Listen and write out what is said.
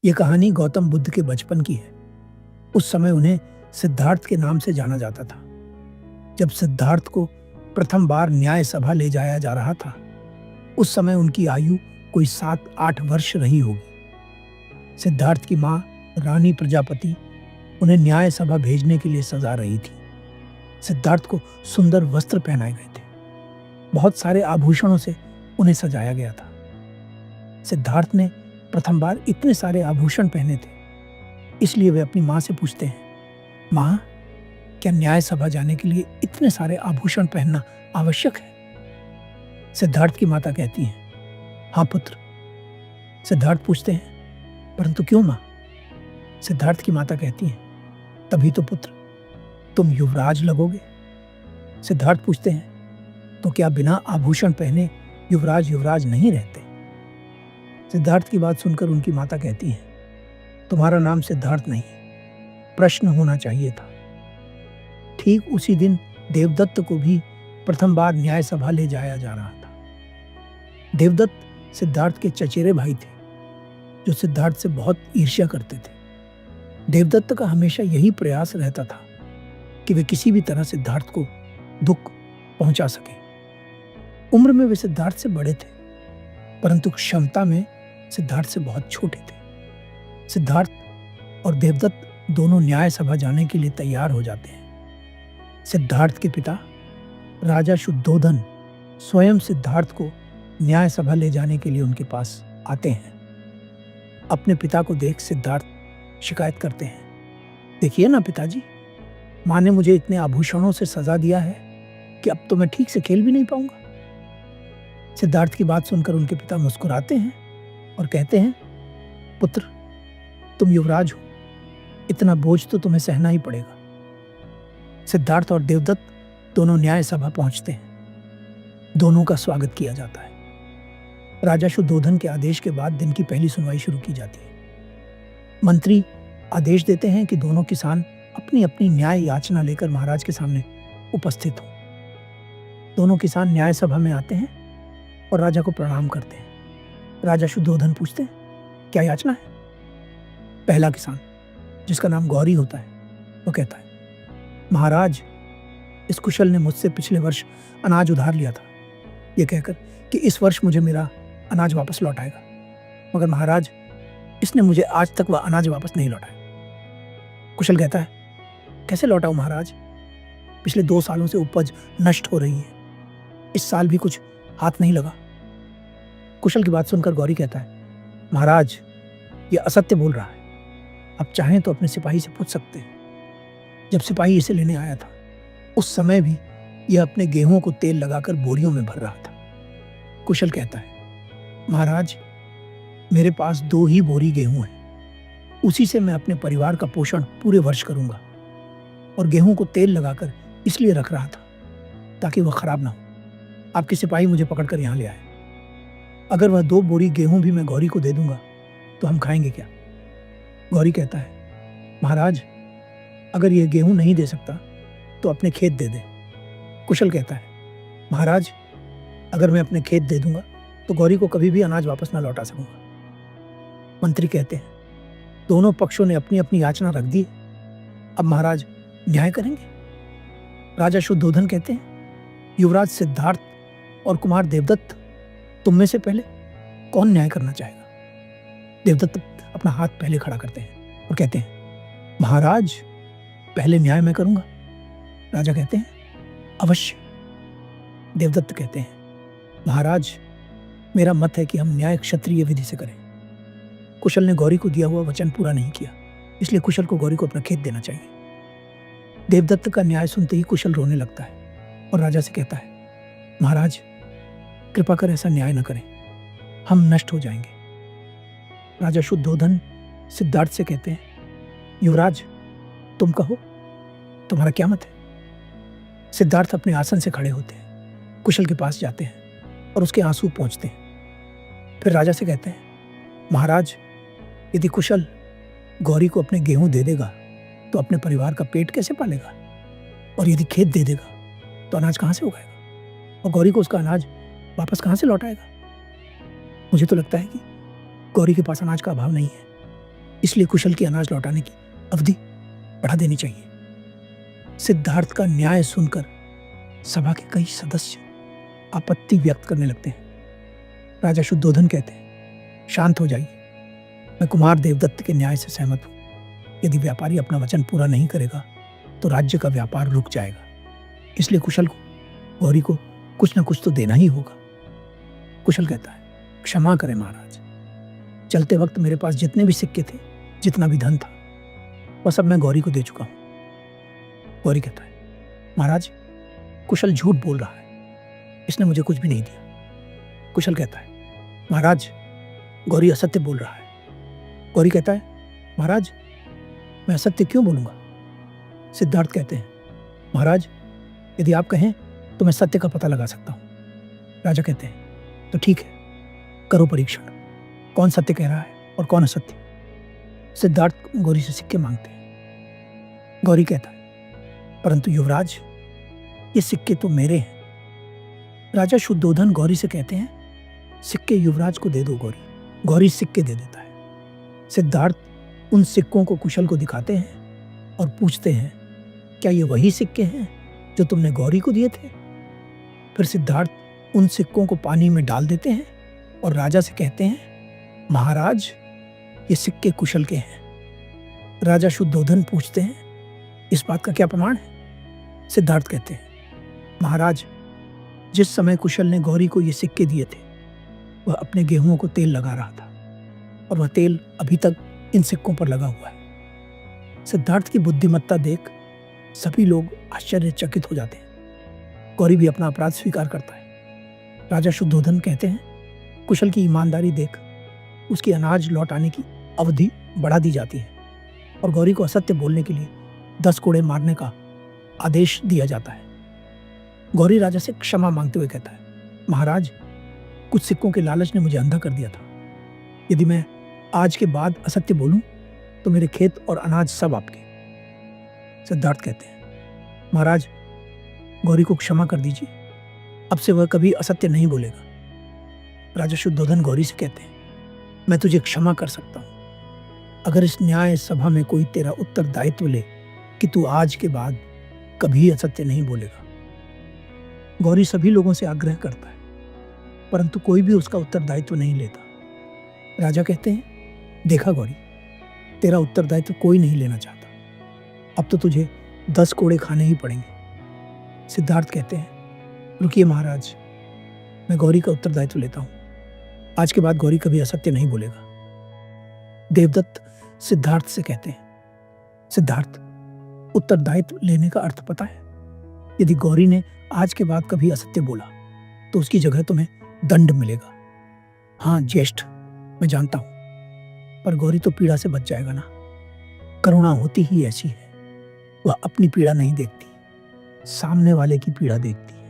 ये कहानी गौतम बुद्ध के बचपन की है। उस समय उन्हें सिद्धार्थ के नाम से जाना जाता था। जब सिद्धार्थ को प्रथम बार न्याय सभा ले जाया जा रहा था, उस समय उनकी आयु कोई 7-8 वर्ष रही होगी। सिद्धार्थ की माँ रानी प्रजापति उन्हें न्याय सभा भेजने के लिए सजा रही थी। सिद्धार्थ को सुंदर वस्त्र पहनाए गए थे। बहुत सारे आभूषणों से उन्हें सजाया गया था। सिद्धार्थ ने प्रथम बार इतने सारे आभूषण पहने थे, इसलिए वे अपनी माँ से पूछते हैं, माँ, क्या न्याय सभा जाने के लिए इतने सारे आभूषण पहनना आवश्यक है? सिद्धार्थ की माता कहती हैं, हाँ पुत्र। सिद्धार्थ पूछते हैं, परंतु क्यों माँ? सिद्धार्थ की माता कहती हैं, तभी तो पुत्र, तुम युवराज लगोगे। सिद्धार्थ पूछते हैं, तो क्या बिना आभूषण पहने युवराज नहीं रहते? सिद्धार्थ की बात सुनकर उनकी माता कहती है, तुम्हारा नाम सिद्धार्थ नहीं, प्रश्न होना चाहिए था। ठीक उसी दिन देवदत्त को भी प्रथम बार न्याय सभा ले जाया जा रहा था। देवदत्त सिद्धार्थ के चचेरे भाई थे, जो सिद्धार्थ से बहुत ईर्ष्या करते थे। देवदत्त का हमेशा यही प्रयास रहता था कि वे किसी भी तरह सिद्धार्थ को दुख पहुंचा सके। उम्र में वे सिद्धार्थ से बड़े थे, परंतु क्षमता में सिद्धार्थ से बहुत छोटे थे। सिद्धार्थ और देवदत्त दोनों न्याय सभा जाने के लिए तैयार हो जाते हैं। सिद्धार्थ के पिता राजा शुद्धोधन स्वयं सिद्धार्थ को न्याय सभा ले जाने के लिए उनके पास आते हैं। अपने पिता को देख सिद्धार्थ शिकायत करते हैं, देखिए ना पिताजी, माँ ने मुझे इतने आभूषणों से सजा दिया है कि अब तो मैं ठीक से खेल भी नहीं पाऊंगा। सिद्धार्थ की बात सुनकर उनके पिता मुस्कुराते हैं और कहते हैं, पुत्र, तुम युवराज हो, इतना बोझ तो तुम्हें सहना ही पड़ेगा। सिद्धार्थ और देवदत्त दोनों न्याय सभा पहुंचते हैं। दोनों का स्वागत किया जाता है। राजा शुद्धोधन के आदेश के बाद दिन की पहली सुनवाई शुरू की जाती है। मंत्री आदेश देते हैं कि दोनों किसान अपनी अपनी न्याय याचना लेकर महाराज के सामने उपस्थित हों। दोनों किसान न्याय सभा में आते हैं और राजा को प्रणाम करते हैं। राजा शुद्धोधन पूछते हैं, क्या याचना है? पहला किसान, जिसका नाम गौरी होता है, वो कहता है, महाराज, इस कुशल ने मुझसे पिछले वर्ष अनाज उधार लिया था, ये कहकर कि इस वर्ष मुझे मेरा अनाज वापस लौटाएगा, मगर महाराज, इसने मुझे आज तक वह अनाज वापस नहीं लौटाया। कुशल कहता है, कैसे लौटाऊं महाराज? पिछले 2 सालों से उपज नष्ट हो रही है, इस साल भी कुछ हाथ नहीं लगा। कुशल की बात सुनकर गौरी कहता है, महाराज, ये असत्य बोल रहा है, आप चाहें तो अपने सिपाही से पूछ सकते हैं। जब सिपाही इसे लेने आया था, उस समय भी यह अपने गेहूं को तेल लगाकर बोरियों में भर रहा था। कुशल कहता है, महाराज, मेरे पास 2 ही बोरी गेहूं है, उसी से मैं अपने परिवार का पोषण पूरे वर्ष करूंगा, और गेहूं को तेल लगाकर इसलिए रख रहा था ताकि वह खराब ना हो। आपके सिपाही मुझे पकड़कर यहाँ ले आए। अगर वह 2 बोरी गेहूं भी मैं गौरी को दे दूंगा तो हम खाएंगे क्या? गौरी कहता है, महाराज, अगर यह गेहूं नहीं दे सकता तो अपने खेत दे दे। कुशल कहता है, महाराज, अगर मैं अपने खेत दे दूंगा तो गौरी को कभी भी अनाज वापस ना लौटा सकूंगा। मंत्री कहते हैं, दोनों पक्षों ने अपनी अपनी याचना रख दी, अब महाराज न्याय करेंगे। राजा शुद्धोधन कहते हैं, युवराज सिद्धार्थ और कुमार देवदत्त, तुम में से पहले कौन न्याय करना चाहेगा? देवदत्त अपना हाथ पहले खड़ा करते हैं और कहते हैं, महाराज, पहले न्याय मैं करूंगा। राजा कहते हैं, अवश्य। देवदत्त कहते हैं, महाराज, मेरा मत है कि हम न्याय क्षत्रिय विधि से करें। कुशल ने गौरी को दिया हुआ वचन पूरा नहीं किया, इसलिए कुशल को गौरी को अपना खेत देना चाहिए। देवदत्त का न्याय सुनते ही कुशल रोने लगता है और राजा से कहता है, महाराज, कृपा कर ऐसा न्याय न करें, हम नष्ट हो जाएंगे। राजा शुद्धोधन सिद्धार्थ से कहते हैं, युवराज, तुम कहो, तुम्हारा क्या मत है? सिद्धार्थ अपने आसन से खड़े होते हैं, कुशल के पास जाते हैं और उसके आंसू पोंछते हैं। फिर राजा से कहते हैं, महाराज, यदि कुशल गौरी को अपने गेहूं दे देगा तो अपने परिवार का पेट कैसे पालेगा? और यदि खेत दे देगा तो अनाज कहाँ से उगाएगा? और गौरी को उसका अनाज वापस कहाँ से लौटाएगा? मुझे तो लगता है कि गौरी के पास अनाज का अभाव नहीं है, इसलिए कुशल की अनाज लौटाने की अवधि बढ़ा देनी चाहिए। सिद्धार्थ का न्याय सुनकर सभा के कई सदस्य आपत्ति व्यक्त करने लगते हैं। राजा शुद्धोधन कहते हैं, शांत हो जाइए, मैं कुमार देवदत्त के न्याय से सहमत हूं। यदि व्यापारी अपना वचन पूरा नहीं करेगा तो राज्य का व्यापार रुक जाएगा। इसलिए कुशल को, गौरी को कुछ न कुछ तो देना ही होगा। कुशल कहता है, क्षमा करें महाराज, चलते वक्त मेरे पास जितने भी सिक्के थे, जितना भी धन था, वह सब मैं गौरी को दे चुका हूं। गौरी कहता है, महाराज कुशल झूठ बोल रहा है, इसने मुझे कुछ भी नहीं दिया। कुशल कहता है, महाराज गौरी असत्य बोल रहा है। गौरी कहता है, महाराज मैं असत्य क्यों बोलूंगा। सिद्धार्थ कहते हैं, महाराज यदि आप कहें तो मैं सत्य का पता लगा सकता हूं। राजा कहते हैं, तो ठीक है, करो परीक्षण, कौन सत्य कह रहा है और कौन असत्य। सिद्धार्थ गौरी से सिक्के मांगते हैं। गौरी कहता है, परंतु युवराज ये सिक्के तो मेरे हैं। राजा शुद्धोधन गौरी से कहते हैं, सिक्के युवराज को दे दो गौरी। गौरी सिक्के दे देता है। सिद्धार्थ उन सिक्कों को कुशल को दिखाते हैं और पूछते हैं, क्या ये वही सिक्के हैं जो तुमने गौरी को दिए थे। फिर सिद्धार्थ उन सिक्कों को पानी में डाल देते हैं और राजा से कहते हैं, महाराज ये सिक्के कुशल के हैं। राजा शुद्धोधन पूछते हैं, इस बात का क्या प्रमाण है। सिद्धार्थ कहते हैं, महाराज जिस समय कुशल ने गौरी को ये सिक्के दिए थे वह अपने गेहूं को तेल लगा रहा था और वह तेल अभी तक इन सिक्कों पर लगा हुआ है। सिद्धार्थ की बुद्धिमत्ता देख सभी लोग आश्चर्यचकित हो जाते हैं। गौरी भी अपना अपराध स्वीकार करता है। राजा शुद्धोधन कहते हैं, कुशल की ईमानदारी देख उसकी अनाज लौटाने की अवधि बढ़ा दी जाती है और गौरी को असत्य बोलने के लिए 10 कोड़े मारने का आदेश दिया जाता है। गौरी राजा से क्षमा मांगते हुए कहता है, महाराज कुछ सिक्कों के लालच ने मुझे अंधा कर दिया था। यदि मैं आज के बाद असत्य बोलूं तो मेरे खेत और अनाज सब आपके। सिद्धार्थ कहते हैं, महाराज गौरी को क्षमा कर दीजिए, अब से वह कभी असत्य नहीं बोलेगा। राजा शुद्धोधन गौरी से कहते हैं, मैं तुझे क्षमा कर सकता हूं अगर इस न्याय सभा में कोई तेरा उत्तरदायित्व ले कि तू आज के बाद कभी असत्य नहीं बोलेगा। गौरी सभी लोगों से आग्रह करता है परंतु कोई भी उसका उत्तरदायित्व नहीं लेता। राजा कहते हैं, देखा गौरी, तेरा उत्तरदायित्व कोई नहीं लेना चाहता, अब तो तुझे 10 कोड़े खाने ही पड़ेंगे। सिद्धार्थ कहते हैं, रुकिए महाराज, मैं गौरी का उत्तरदायित्व लेता हूं, आज के बाद गौरी कभी असत्य नहीं बोलेगा। देवदत्त सिद्धार्थ से कहते हैं, सिद्धार्थ उत्तरदायित्व लेने का अर्थ पता है। यदि गौरी ने आज के बाद कभी असत्य बोला तो उसकी जगह तुम्हें दंड मिलेगा। हाँ ज्येष्ठ, मैं जानता हूं, पर गौरी तो पीड़ा से बच जाएगा ना। करुणा होती ही ऐसी है, वह अपनी पीड़ा नहीं देखती, सामने वाले की पीड़ा देखती है।